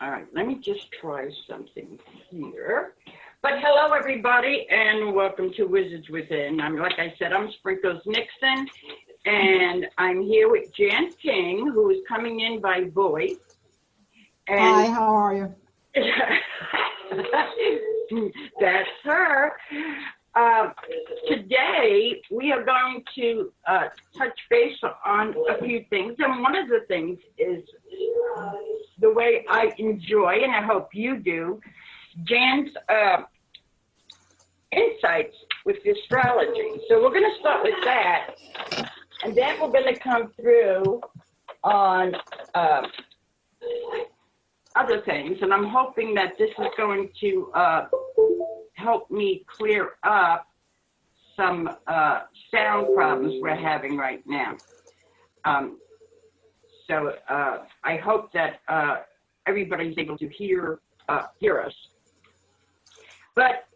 All right, let me just try something here. But hello, everybody, and welcome to Wizards Within. Like I said, I'm Sprinkles Nixon, and I'm here with Jan King, who is coming in by voice. And hi, how are you? That's her. Today, we are going to touch base on a few things, and one of the things is the way I enjoy, and I hope you do, Jan's insights with the astrology. So we're going to start with that, and then we're going to come through on other things, and I'm hoping that this is going to help me clear up some sound problems we're having right now. So I hope that everybody's able to hear us. But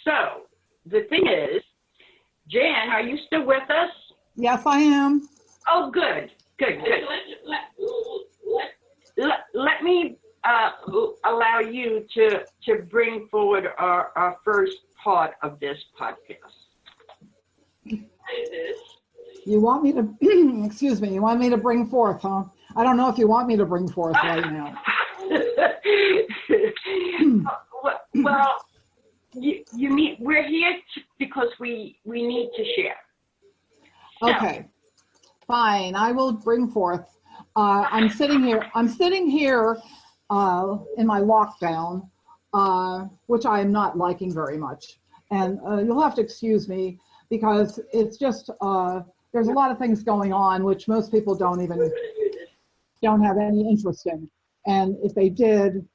so the thing is, Jan, are you still with us? Yes, I am. Oh, good. Let me allow you to bring forward our first part of this podcast. You want me to, excuse me, you want me to bring forth, huh? I don't know if you want me to bring forth right now. Well, you need, we're here because we need to share. So. Okay, fine, I will bring forth. I'm sitting here in my lockdown, which I am not liking very much. And you'll have to excuse me because it's just, there's a lot of things going on which most people don't have any interest in. And if they did,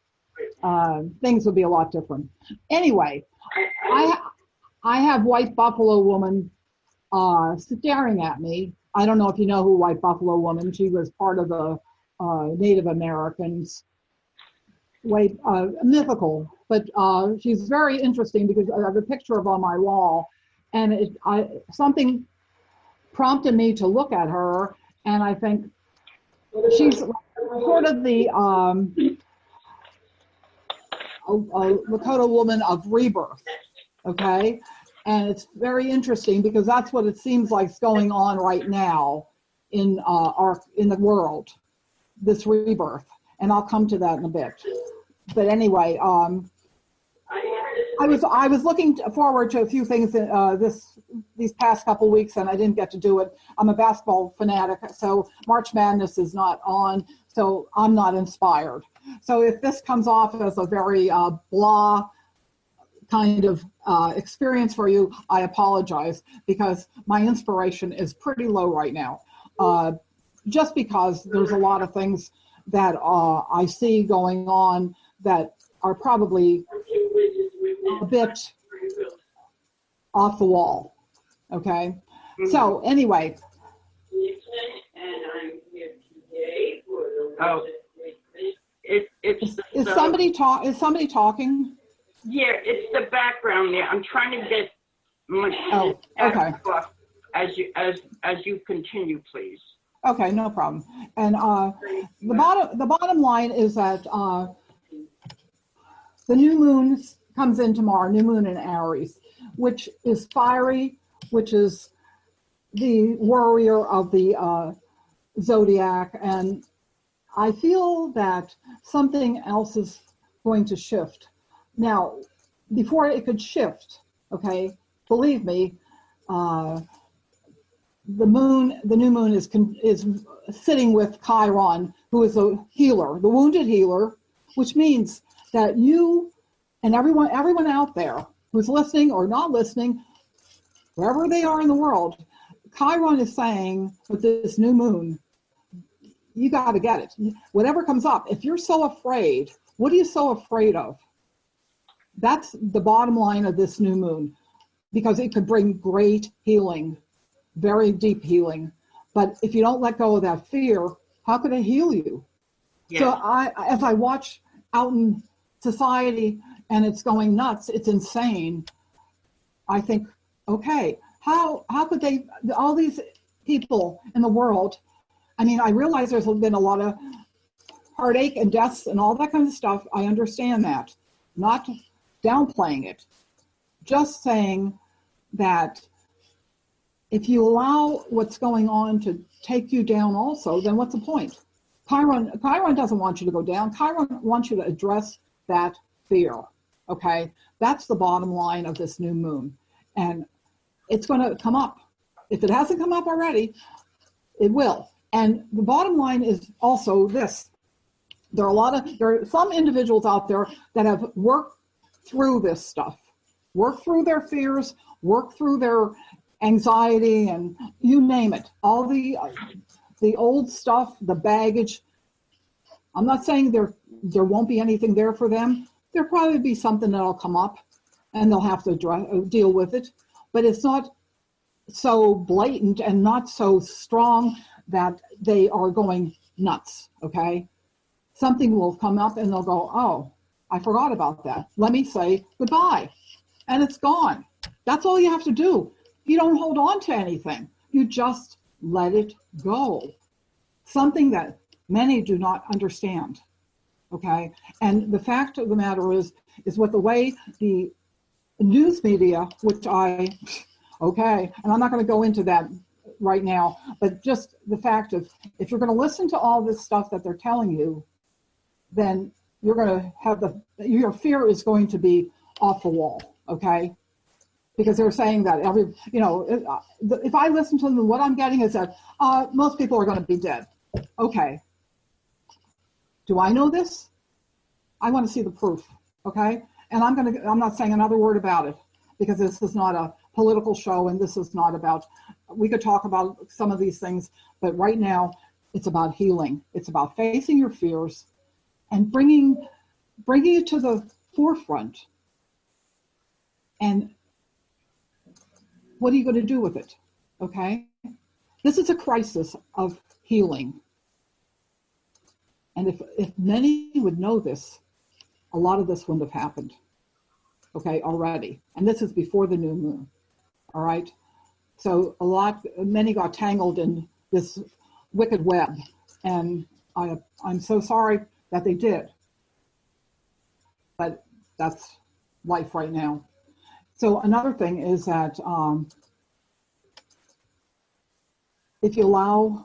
things would be a lot different. Anyway, I have White Buffalo Woman staring at me. I don't know if you know who White Buffalo Woman. She was part of the Native Americans. Mythical, but she's very interesting because I have a picture of her on my wall, and something prompted me to look at her, and I think she's sort of the Lakota woman of rebirth, okay? And it's very interesting because that's what it seems like is going on right now in the world, this rebirth, and I'll come to that in a bit. But anyway, I was looking forward to a few things these past couple weeks, and I didn't get to do it. I'm a basketball fanatic, so March Madness is not on, so I'm not inspired. So if this comes off as a very blah kind of experience for you, I apologize because my inspiration is pretty low right now. Just because there's a lot of things that I see going on that are probably a bit off the wall, okay? Mm-hmm. So anyway. Oh, is somebody talking? Yeah, it's the background there. I'm trying to get my okay. Off as you continue, please. Okay, no problem. And the bottom line is that the new moon comes in tomorrow, new moon in Aries, which is fiery, which is the warrior of the zodiac. And I feel that something else is going to shift. Now, before it could shift, okay, believe me, the new moon is sitting with Chiron, who is a healer, the wounded healer, which means that you and everyone out there who's listening or not listening, wherever they are in the world, Chiron is saying with this new moon, you got to get it. Whatever comes up, if you're so afraid, what are you so afraid of? That's the bottom line of this new moon, because it could bring great healing, very deep healing. But if you don't let go of that fear, how could it heal you? Yeah. So as I watch out in society and it's going nuts, it's insane, I think, okay, how could they, all these people in the world, I mean, I realize there's been a lot of heartache and deaths and all that kind of stuff. I understand that. Not downplaying it. Just saying that if you allow what's going on to take you down also, then what's the point? Chiron doesn't want you to go down. Chiron wants you to address that fear, okay? That's the bottom line of this new moon. And it's going to come up. If it hasn't come up already, it will. And the bottom line is also this. There are some individuals out there that have worked through this stuff, worked through their fears, worked through their anxiety, and you name it. All the old stuff, the baggage. I'm not saying there won't be anything there for them. There'll probably be something that'll come up, and they'll have to deal with it. But it's not so blatant and not so strong that they are going nuts, okay? Something will come up and they'll go, oh, I forgot about that. Let me say goodbye. And it's gone. That's all you have to do. You don't hold on to anything. You just let it go. Something that many do not understand, okay? And the fact of the matter is with the way the news media, which okay, and I'm not going to go into that right now, but just the fact of if you're going to listen to all this stuff that they're telling you, then you're going to have your fear is going to be off the wall, okay? Because they're saying that if I listen to them, what I'm getting is that most people are going to be dead. Okay. Do I know this? I want to see the proof, okay? And I'm not saying another word about it because this is not a political show and this is not about, we could talk about some of these things, but right now it's about healing. It's about facing your fears and bringing it to the forefront. And what are you going to do with it? Okay? This is a crisis of healing. And if many would know this, a lot of this wouldn't have happened, okay, already. And this is before the new moon, all right? So many got tangled in this wicked web. And I'm so sorry that they did. But that's life right now. So another thing is that if you allow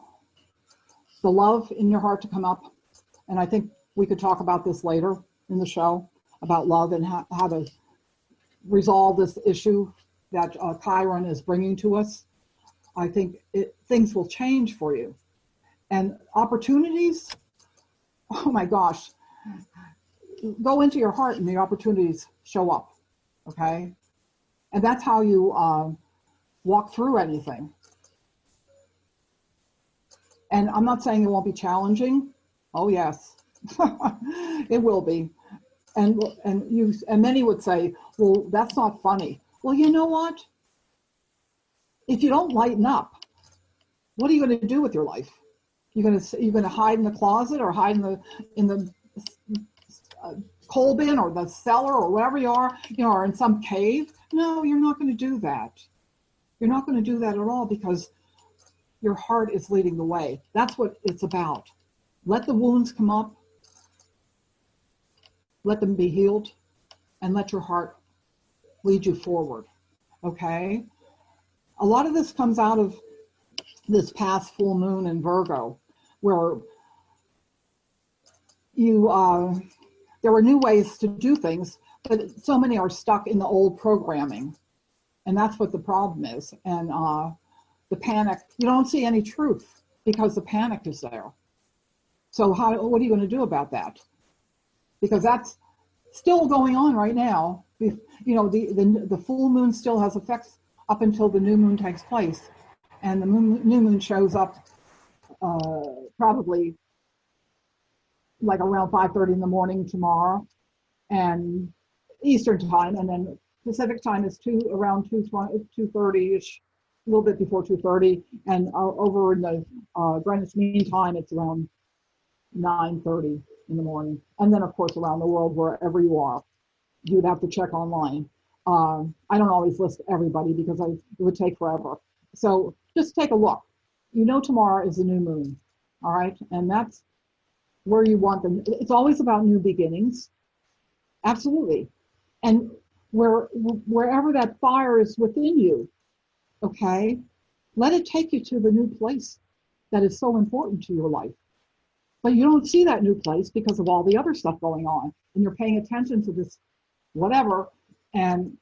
the love in your heart to come up, and I think we could talk about this later in the show, about love and how to resolve this issue that Chiron is bringing to us, I think things will change for you. And opportunities, oh my gosh, go into your heart and the opportunities show up, okay? And that's how you walk through anything. And I'm not saying it won't be challenging. Oh yes, it will be. And many would say, well, that's not funny. Well, you know what? If you don't lighten up, what are you going to do with your life? You're going to hide in the closet or hide in the coal bin or the cellar or wherever you are, or in some cave? No, you're not going to do that. You're not going to do that at all because your heart is leading the way. That's what it's about. Let the wounds come up. Let them be healed and let your heart lead you forward. Okay? A lot of this comes out of this past full moon in Virgo, where there were new ways to do things, but so many are stuck in the old programming. And that's what the problem is. And the panic, you don't see any truth because the panic is there. So what are you going to do about that? Because that's still going on right now. The full moon still has effects up until the new moon takes place. And the new moon shows up probably like around 5:30 in the morning tomorrow, and Eastern time, and then Pacific time is around 2:30ish, a little bit before 2:30, and over in the Greenwich Mean Time, it's around 9:30 in the morning. And then, of course, around the world, wherever you are, you'd have to check online. I don't always list everybody because it would take forever. So just take a look. Tomorrow is the new moon, all right? And that's where you want them. It's always about new beginnings. Absolutely. And wherever that fire is within you, okay, let it take you to the new place that is so important to your life. But you don't see that new place because of all the other stuff going on. And you're paying attention to this whatever, and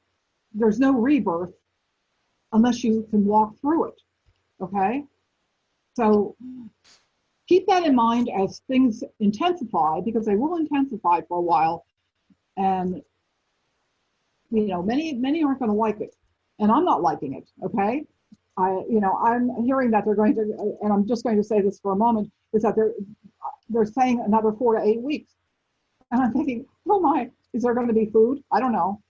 there's no rebirth unless you can walk through it, okay? So keep that in mind as things intensify, because they will intensify for a while. And, you know, many aren't going to like it. And I'm not liking it, okay? I'm hearing that they're going to, and I'm just going to say this for a moment, is that they're saying another 4 to 8 weeks. And I'm thinking, oh my, is there going to be food? I don't know.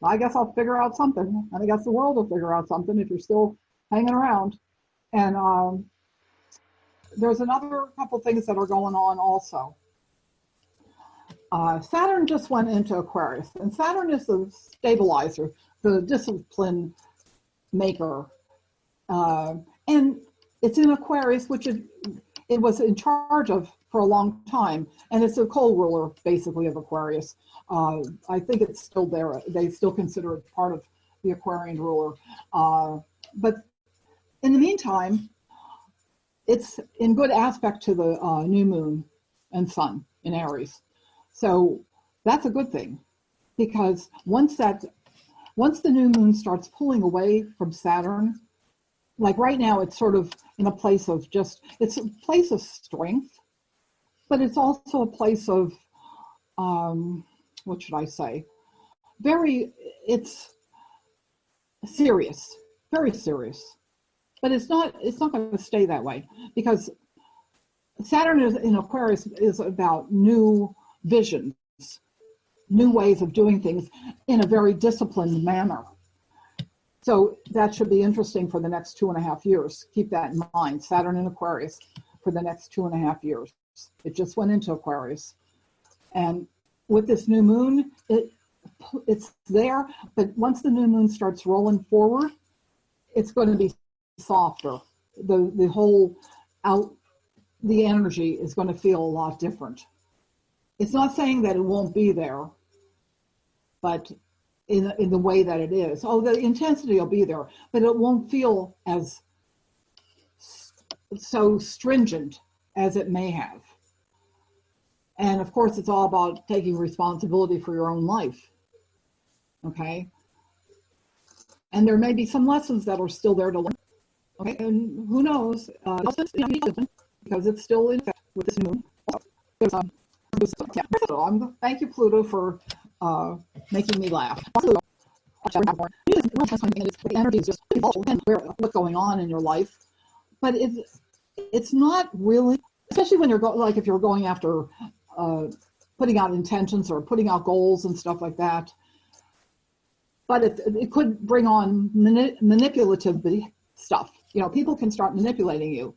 I guess I'll figure out something. And I guess the world will figure out something if you're still hanging around. And there's another couple things that are going on also. Saturn just went into Aquarius, and Saturn is the stabilizer, the discipline maker. And it's in Aquarius, which it was in charge of for a long time, and it's a co-ruler basically of Aquarius. I think it's still there. They still consider it part of the Aquarian ruler. But in the meantime, it's in good aspect to the new moon and sun in Aries. So that's a good thing, because once the new moon starts pulling away from Saturn, like right now, it's sort of in a place of it's a place of strength, but it's also a place of, what should I say? It's serious, very serious, but it's not going to stay that way, because Saturn in Aquarius is about new visions, new ways of doing things in a very disciplined manner. So that should be interesting for the next 2.5 years. Keep that in mind. Saturn in Aquarius for the next 2.5 years. It just went into Aquarius. And with this new moon, it's there, but once the new moon starts rolling forward, it's going to be softer. The energy is going to feel a lot different. It's not saying that it won't be there, but in the way that it is. Oh, the intensity will be there, but it won't feel as so stringent as it may have. And of course, it's all about taking responsibility for your own life. Okay? And there may be some lessons that are still there to learn. Okay? And who knows? Because it's still in effect with this moon. Thank you, Pluto, for making me laugh. The energy is just what's going on in your life, but it's not really, especially when you're if you're going after putting out intentions or putting out goals and stuff like that. But it could bring on manipulative stuff. You know, people can start manipulating you,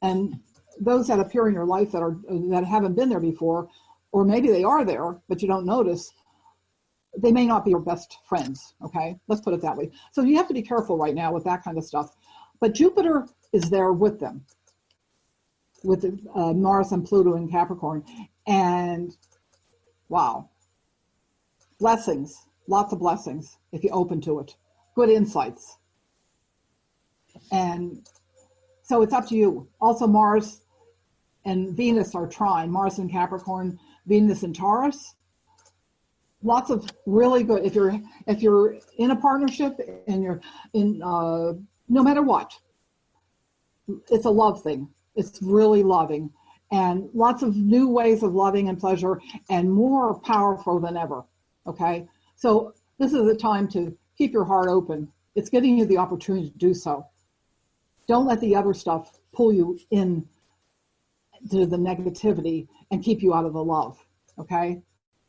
and those that appear in your life that haven't been there before, or maybe they are there but you don't notice, they may not be your best friends. Okay, let's put it that way. So you have to be careful right now with that kind of stuff. But Jupiter is there with them, with Mars and Pluto in Capricorn, and wow, blessings, lots of blessings if you open to it, good insights. And so it's up to you. Also, Mars and Venus are trine. Mars in Capricorn, Venus in Taurus. Lots of really good. If you're in a partnership and you're in, no matter what, it's a love thing. It's really loving, and lots of new ways of loving and pleasure, and more powerful than ever. Okay, so this is the time to keep your heart open. It's giving you the opportunity to do so. Don't let the other stuff pull you in to the negativity and keep you out of the love, okay?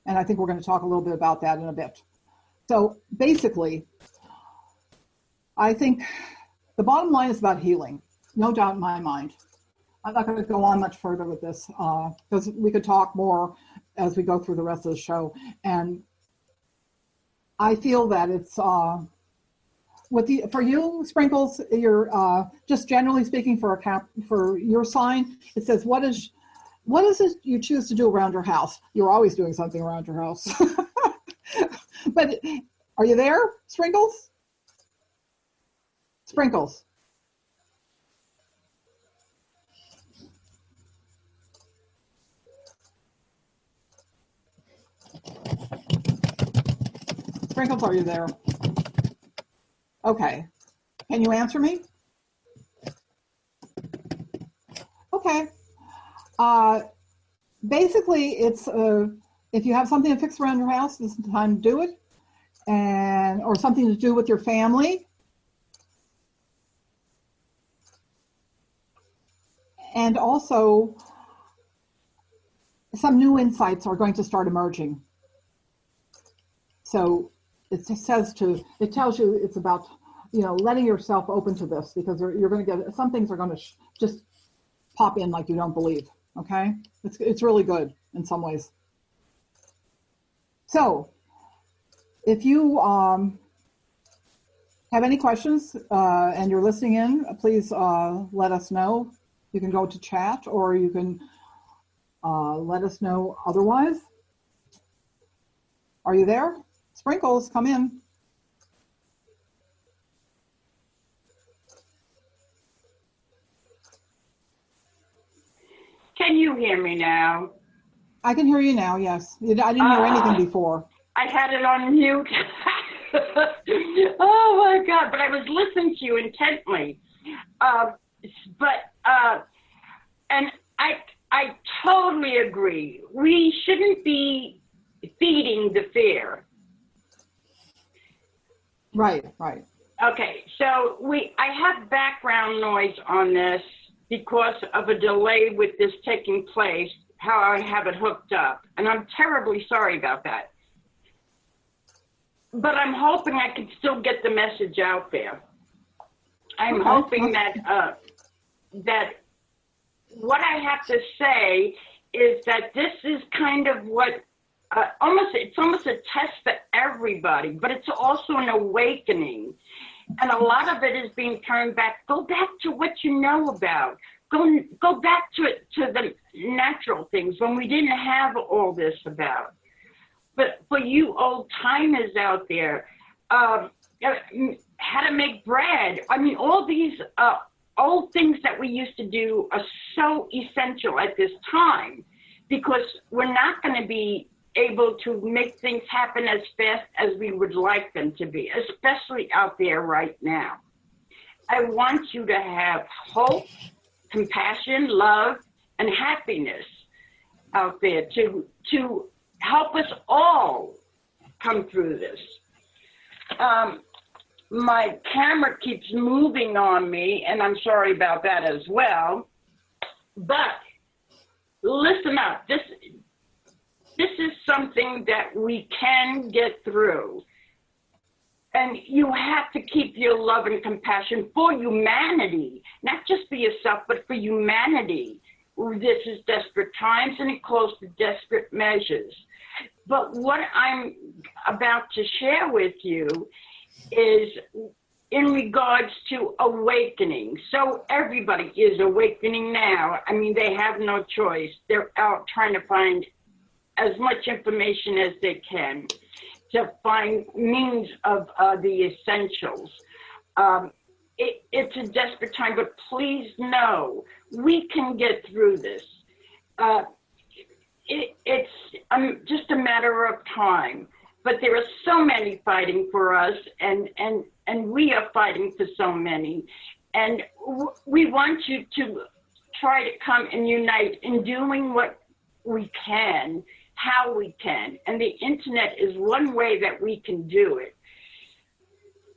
And I think we're going to talk a little bit about that in a bit. So basically, I think the bottom line is about healing, no doubt in my mind. I'm not going to go on much further with this because we could talk more as we go through the rest of the show. And I feel that it's for you, Sprinkles, you're just generally speaking for your sign. It says, what is what is it you choose to do around your house? You're always doing something around your house. But are you there, Sprinkles? Sprinkles. Sprinkles, are you there? Okay. Can you answer me? Okay. Basically, it's if you have something to fix around your house, this is the time to do it, and or something to do with your family. And also, some new insights are going to start emerging. So it tells you it's about, letting yourself open to this, because you're going to get, some things are going to just pop in like you don't believe. Okay, it's really good in some ways. So if you have any questions and you're listening in, please let us know. You can go to chat, or you can let us know otherwise. Are you there? Sprinkles, come in. Can you hear me now? I can hear you now, yes. I didn't hear anything before. I had it on mute. Oh my God, but I was listening to you intently. And I totally agree. We shouldn't be feeding the fear. Right. Okay, so I have background noise on this because of a delay with this taking place, how I have it hooked up. And I'm terribly sorry about that. But I'm hoping I can still get the message out there. I'm hoping that what I have to say is that this is kind of what, it's almost a test for everybody, but it's also an awakening. And a lot of it is being turned back. Go back to what you know about. Go back to the natural things when we didn't have all this about. But for you old timers out there, how to make bread. I mean, all these old things that we used to do are so essential at this time, because we're not going to be able to make things happen as fast as we would like them to be, especially out there right now. I want you to have hope, compassion, love, and happiness out there to help us all come through this. My camera keeps moving on me, and I'm sorry about that as well. But listen up. This is something that we can get through. And you have to keep your love and compassion for humanity, not just for yourself, but for humanity. This is desperate times, and it calls for desperate measures. But what I'm about to share with you is in regards to awakening. So everybody is awakening now. I mean, they have no choice. They're out trying to find as much information as they can to find means of the essentials. It's a desperate time, but please know we can get through this. It's just a matter of time. But there are so many fighting for us, and we are fighting for so many. And we want you to try to come and unite in doing what we can, how we can. And the internet is one way that we can do it.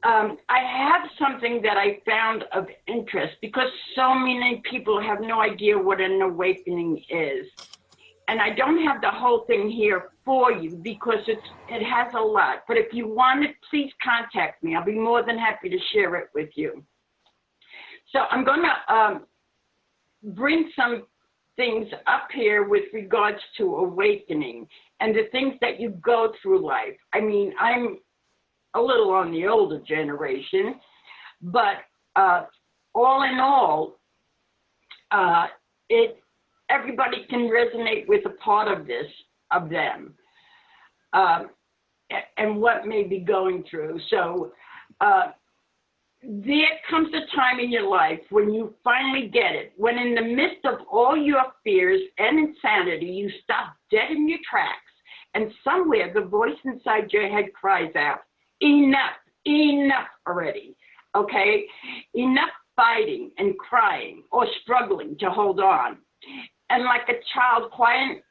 I have something that I found of interest, because so many people have no idea what an awakening is. And I don't have the whole thing here for you because it has a lot. But if you want it, please contact me. I'll be more than happy to share it with you. So I'm going to bring some things up here with regards to awakening and the things that you go through life. I mean, I'm a little on the older generation, but all in all, everybody can resonate with a part of this, of them, and what may be going through. So there comes a time in your life when you finally get it, when in the midst of all your fears and insanity, you stop dead in your tracks, and somewhere the voice inside your head cries out, enough, enough already, okay? Enough fighting and crying or struggling to hold on. And like a child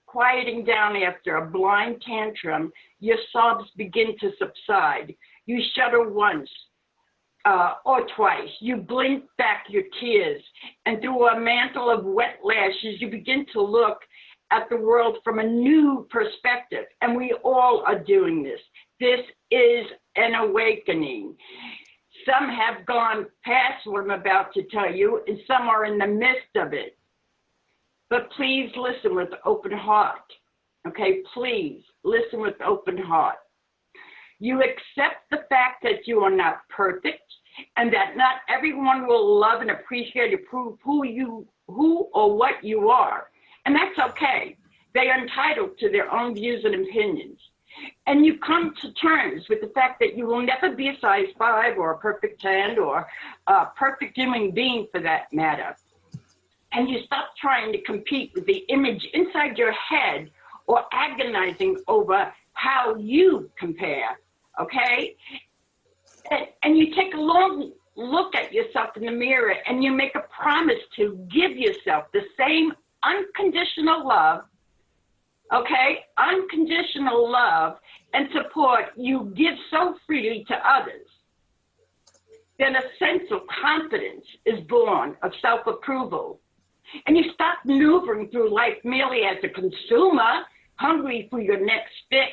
quieting down after a blind tantrum, your sobs begin to subside. You shudder once or twice. You blink back your tears, and through a mantle of wet lashes, you begin to look at the world from a new perspective. And we all are doing this. This is an awakening. Some have gone past what I'm about to tell you, and some are in the midst of it. But please listen with open heart, okay? Please listen with open heart. You accept the fact that you are not perfect, and that not everyone will love and appreciate and approve who or what you are. And that's okay. They are entitled to their own views and opinions. And you come to terms with the fact that you will never be a size 5 or a perfect 10 or a perfect human being for that matter. And you stop trying to compete with the image inside your head or agonizing over how you compare, okay? And you take a long look at yourself in the mirror and you make a promise to give yourself the same unconditional love, okay? Unconditional love and support you give so freely to others. Then a sense of confidence is born of self-approval. And you stop maneuvering through life merely as a consumer, hungry for your next fix,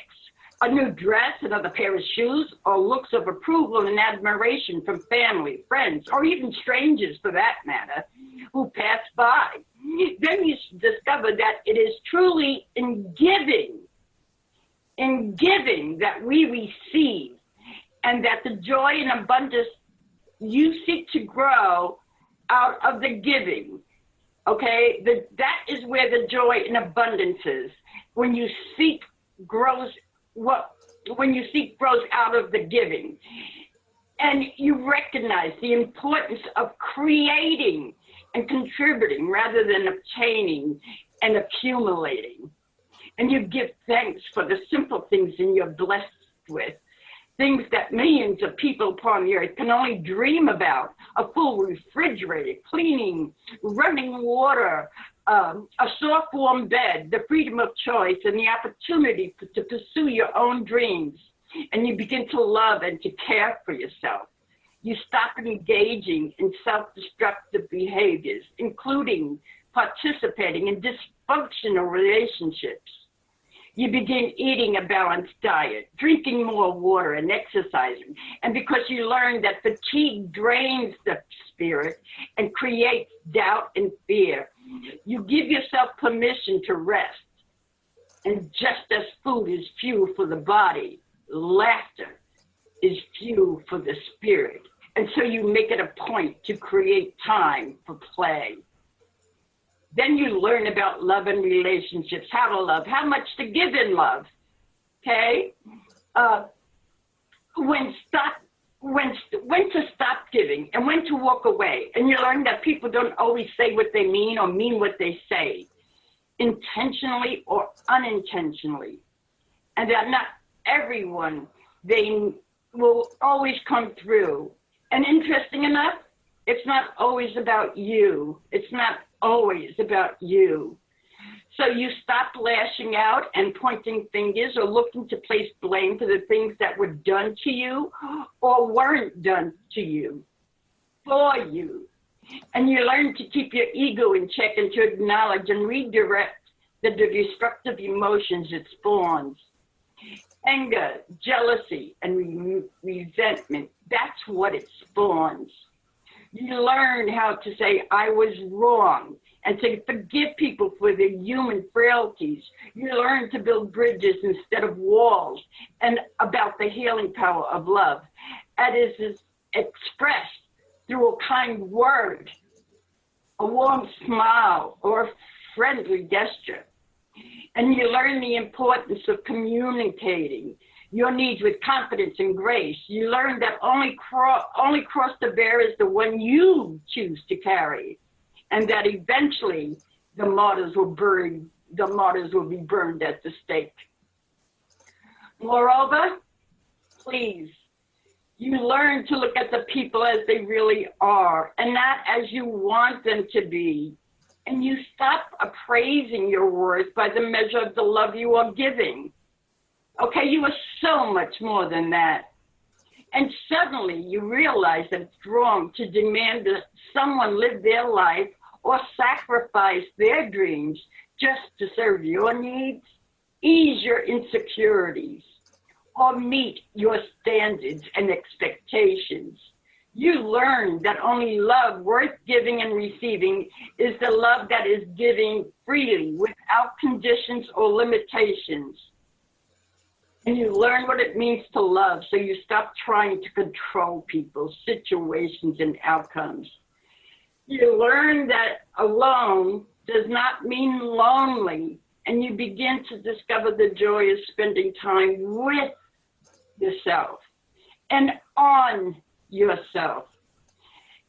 a new dress, another pair of shoes, or looks of approval and admiration from family, friends, or even strangers for that matter, who pass by. Then you discover that it is truly in giving that we receive, and that the joy and abundance you seek to grow out of the giving. Okay, that is where the joy and abundance is. When you seek grows out of the giving, and you recognize the importance of creating and contributing rather than obtaining and accumulating. And you give thanks for the simple things that you're blessed with. Things that millions of people upon the earth can only dream about: a full refrigerator, cleaning, running water, a soft, warm bed, the freedom of choice, and the opportunity to pursue your own dreams. And you begin to love and to care for yourself. You stop engaging in self-destructive behaviors, including participating in dysfunctional relationships. You begin eating a balanced diet, drinking more water, and exercising. And because you learn that fatigue drains the spirit and creates doubt and fear, you give yourself permission to rest. And just as food is fuel for the body, laughter is fuel for the spirit. And so you make it a point to create time for play. Then you learn about love and relationships, how to love, how much to give in love, okay? When to stop giving and when to walk away. And you learn that people don't always say what they mean or mean what they say, intentionally or unintentionally. And that not everyone, they will always come through. And interesting enough, it's not always about you. It's not always about you. So you stop lashing out and pointing fingers or looking to place blame for the things that were done to you or weren't done to you, for you. And you learn to keep your ego in check and to acknowledge and redirect the destructive emotions it spawns. Anger, jealousy, and resentment, that's what it spawns. You learn how to say, I was wrong, and to forgive people for their human frailties. You learn to build bridges instead of walls, and about the healing power of love. That is expressed through a kind word, a warm smile, or a friendly gesture. And you learn the importance of communicating your needs with confidence and grace. You learn that only cross to bear is the one you choose to carry, and that eventually the martyrs will be burned at the stake. Moreover, please, you learn to look at the people as they really are and not as you want them to be. And you stop appraising your worth by the measure of the love you are giving. Okay, you are so much more than that. And suddenly you realize that it's wrong to demand that someone live their life or sacrifice their dreams just to serve your needs, ease your insecurities, or meet your standards and expectations. You learn that only love worth giving and receiving is the love that is giving freely without conditions or limitations. And you learn what it means to love, so you stop trying to control people, situations, and outcomes. You learn that alone does not mean lonely, and you begin to discover the joy of spending time with yourself and on yourself.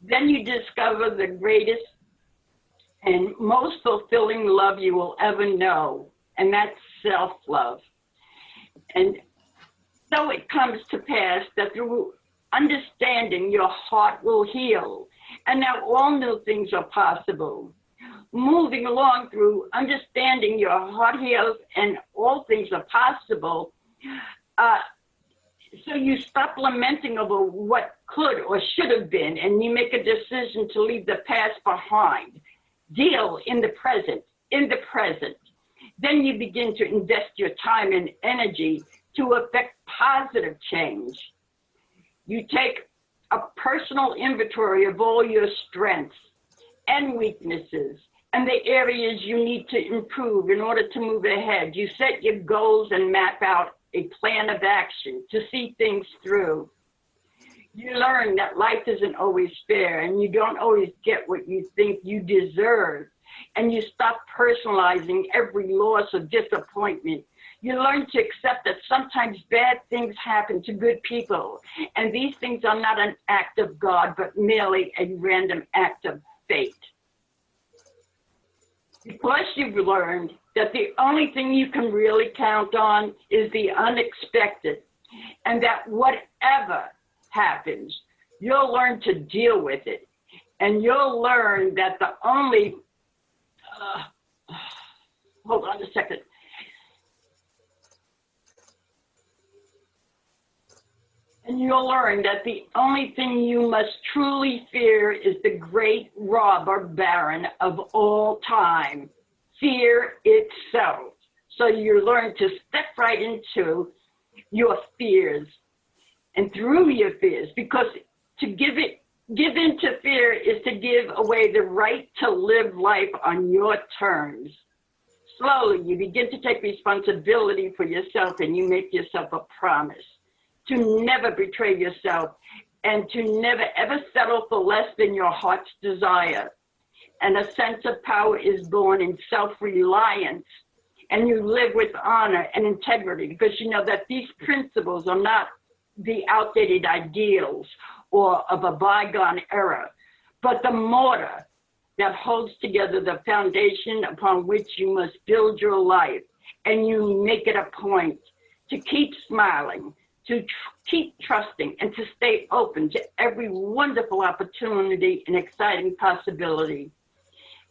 Then you discover the greatest and most fulfilling love you will ever know, and that's self-love. And so it comes to pass that through understanding, your heart will heal, and now all new things are possible. Moving along through understanding, your heart heals and all things are possible. So you stop lamenting over what could or should have been, and you make a decision to leave the past behind. Deal in the present, Then you begin to invest your time and energy to affect positive change. You take a personal inventory of all your strengths and weaknesses and the areas you need to improve in order to move ahead. You set your goals and map out a plan of action to see things through. You learn that life isn't always fair and you don't always get what you think you deserve. And you stop personalizing every loss or disappointment. You learn to accept that sometimes bad things happen to good people. And these things are not an act of God, but merely a random act of fate. Because you've learned that the only thing you can really count on is the unexpected, and that whatever happens, you'll learn to deal with it. And you'll learn that the only, hold on a second. And you'll learn that the only thing you must truly fear is the great robber baron of all time, fear itself. So you learn to step right into your fears and through your fears, because to give in to fear is to give away the right to live life on your terms. Slowly, you begin to take responsibility for yourself, and you make yourself a promise to never betray yourself and to never ever settle for less than your heart's desire. And a sense of power is born in self-reliance, and you live with honor and integrity, because you know that these principles are not the outdated ideals or of a bygone era, but the mortar that holds together the foundation upon which you must build your life. And you make it a point to keep smiling, to keep trusting, and to stay open to every wonderful opportunity and exciting possibility.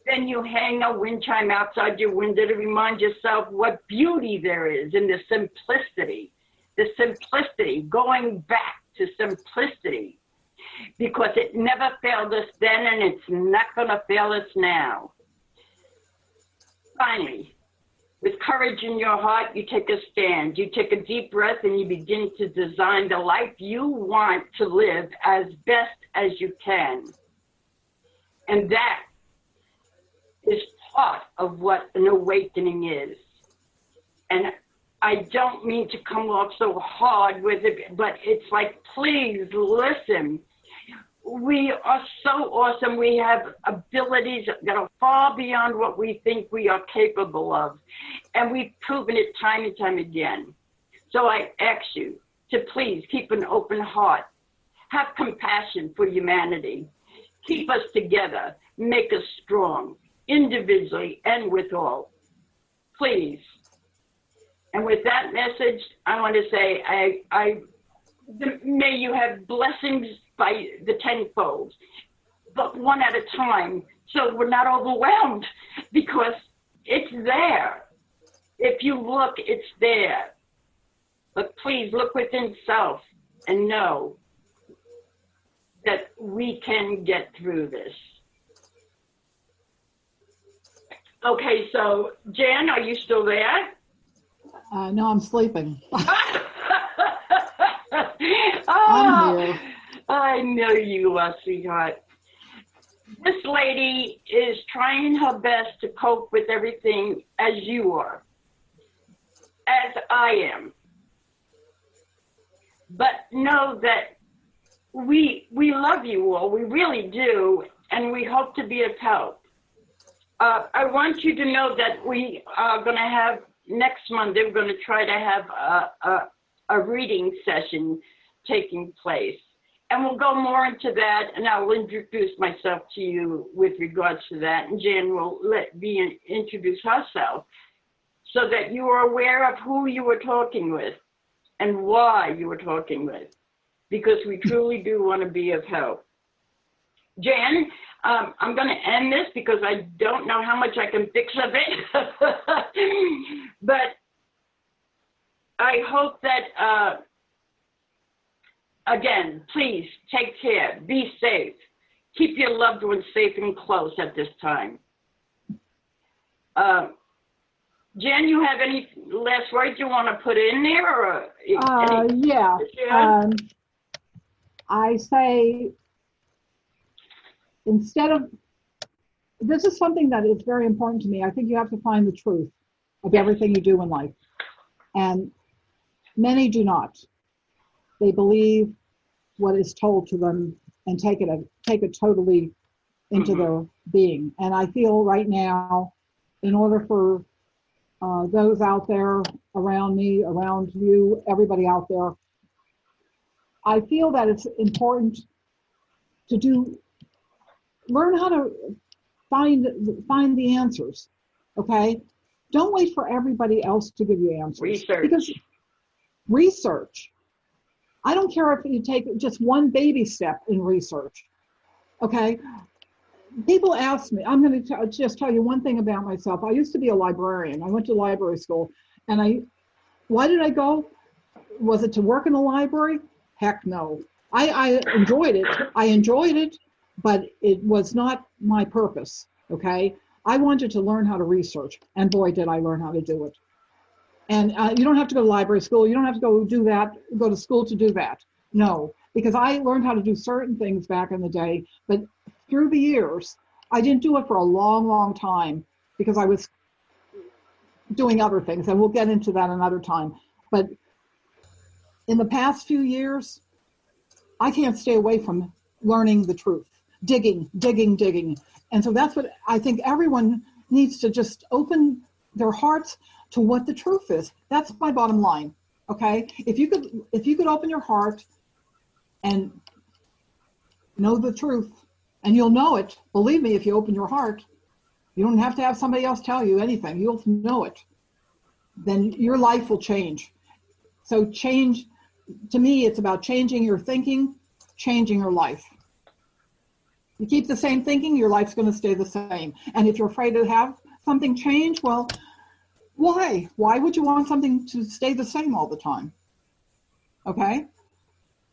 Then you hang a wind chime outside your window to remind yourself what beauty there is in the simplicity, going back to simplicity, because it never failed us then and it's not going to fail us now. Finally, with courage in your heart, you take a stand. You take a deep breath and you begin to design the life you want to live as best as you can. And that is part of what an awakening is. And I don't mean to come off so hard with it, but it's like, please listen. we are so awesome. We have abilities that are far beyond what we think we are capable of. And we've proven it time and time again. So I ask you to please keep an open heart. Have compassion for humanity. Keep us together. Make us strong, individually and with all. Please. And with that message, I want to say, may you have blessings by the tenfold, but one at a time, so we're not overwhelmed, because it's there. If you look, it's there. But please look within self and know that we can get through this. Okay, so Jan, are you still there? No, I'm sleeping. I'm Oh, here. I know you are, sweetheart. This lady is trying her best to cope with everything as you are, as I am. But know that we love you all, we really do, and we hope to be of help. I want you to know that we are going to have, next Monday, we're going to try to have a reading session taking place. And we'll go more into that, and I'll introduce myself to you with regards to that. And Jan will introduce herself so that you are aware of who you were talking with and why you were talking with, because we truly do want to be of help. Jan, I'm going to end this because I don't know how much I can fix of it. But I hope that, again, please take care, be safe, keep your loved ones safe and close at this time. Jan, you have any last words you want to put in there? Or yeah. I say, instead of, this is something that is very important to me. I think you have to find the truth of everything you do in life. And many do not. They believe what is told to them and take it totally into their being. And I feel right now, in order for those out there around me, around you, everybody out there, I feel that it's important to learn how to find the answers, okay? Don't wait for everybody else to give you answers. Research. Because research. I don't care if you take just one baby step in research, okay? People ask me, I'm going to just tell you one thing about myself. I used to be a librarian. I went to library school, and why did I go? Was it to work in a library? Heck no. I enjoyed it. I enjoyed it, but it was not my purpose, okay? I wanted to learn how to research, and boy, did I learn how to do it. And you don't have to go to library school. You don't have to go to school to do that. No, because I learned how to do certain things back in the day, but through the years, I didn't do it for a long, long time because I was doing other things, and we'll get into that another time. But in the past few years, I can't stay away from learning the truth, digging. And so that's what I think everyone needs to just open their hearts to what the truth is. That's my bottom line, okay? If you could open your heart and know the truth, and you'll know it, believe me, if you open your heart, you don't have to have somebody else tell you anything, you'll know it, then your life will change. So change, to me, it's about changing your thinking, changing your life. You keep the same thinking, your life's going to stay the same. And if you're afraid to have something change, well, why? Why would you want something to stay the same all the time? Okay?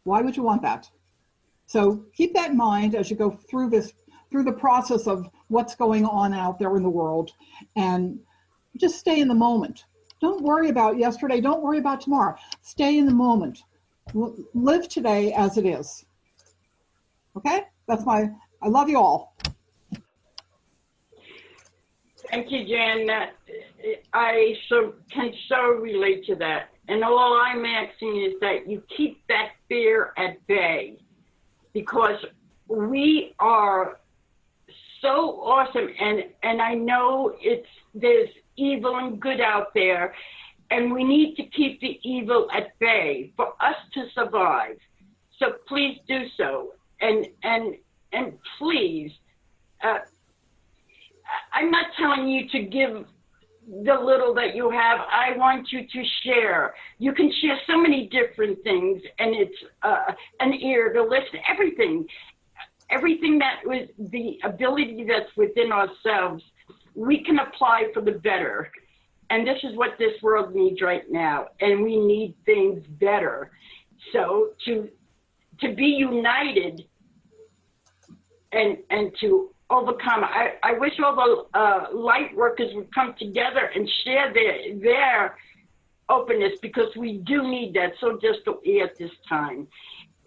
Why would you want that? So keep that in mind as you go through the process of what's going on out there in the world, and just stay in the moment. Don't worry about yesterday. Don't worry about tomorrow. Stay in the moment. Live today as it is. Okay? I love you all. Thank you, Jan. I can so relate to that. And all I'm asking is that you keep that fear at bay, because we are so awesome, and I know there's evil and good out there, and we need to keep the evil at bay for us to survive. So please do so, and please, I'm not telling you to give the little that you have. I want you to share. You can share so many different things, and it's an ear to listen, everything that was the ability that's within ourselves, we can apply for the better. And this is what this world needs right now, and we need things better. So to be united and to overcome. I wish all the light workers would come together and share their openness, because we do need that so desperately at this time.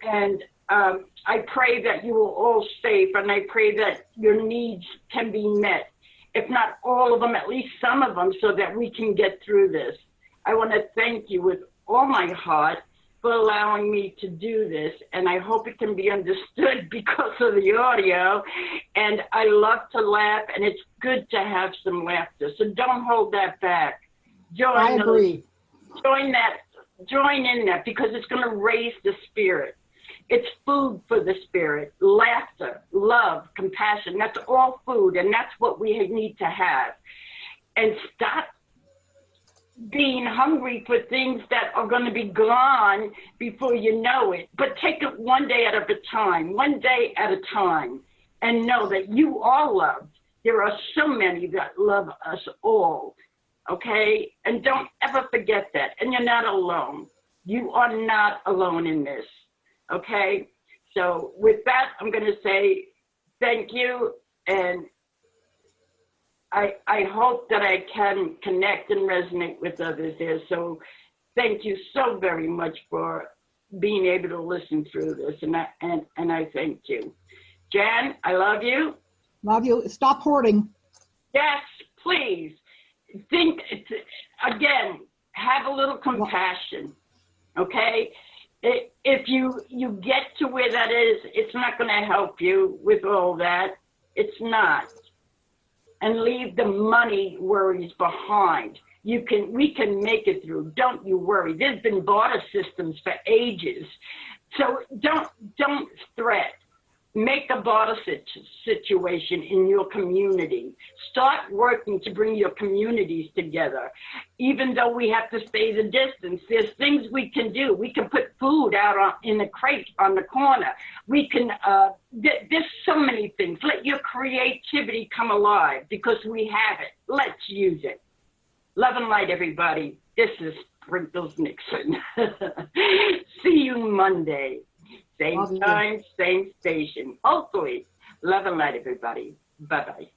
And I pray that you are all safe, and I pray that your needs can be met. If not all of them, at least some of them, so that we can get through this. I want to thank you with all my heart for allowing me to do this, and I hope it can be understood because of the audio. And I love to laugh, and it's good to have some laughter. So don't hold that back. I agree. Join in that, because it's going to raise the spirit. It's food for the spirit. Laughter, love, compassion, that's all food, and that's what we need to have. And stop being hungry for things that are going to be gone before you know it. But take it one day at a time, and know that you are loved. There are so many that love us all, okay? And don't ever forget that. And you're not alone. You are not alone in this, okay? So with that, I'm going to say thank you, and I hope that I can connect and resonate with others there. So thank you so very much for being able to listen through this, and I thank you. Jan, I love you. Love you. Stop hoarding. Yes, please. Think, again, have a little compassion, okay? If you get to where that is, it's not going to help you with all that. It's not. And leave the money worries behind. We can make it through. Don't you worry. There's been barter systems for ages. So don't threat. Make a barter situation in your community. Start working to bring your communities together. Even though we have to stay the distance, there's things we can do. We can put food out in a crate on the corner. We can, there's so many things. Let your creativity come alive, because we have it. Let's use it. Love and light, everybody. This is Sprinkles Nixon. See you Monday. Same time, same station. Hopefully. Love and light, everybody. Bye-bye.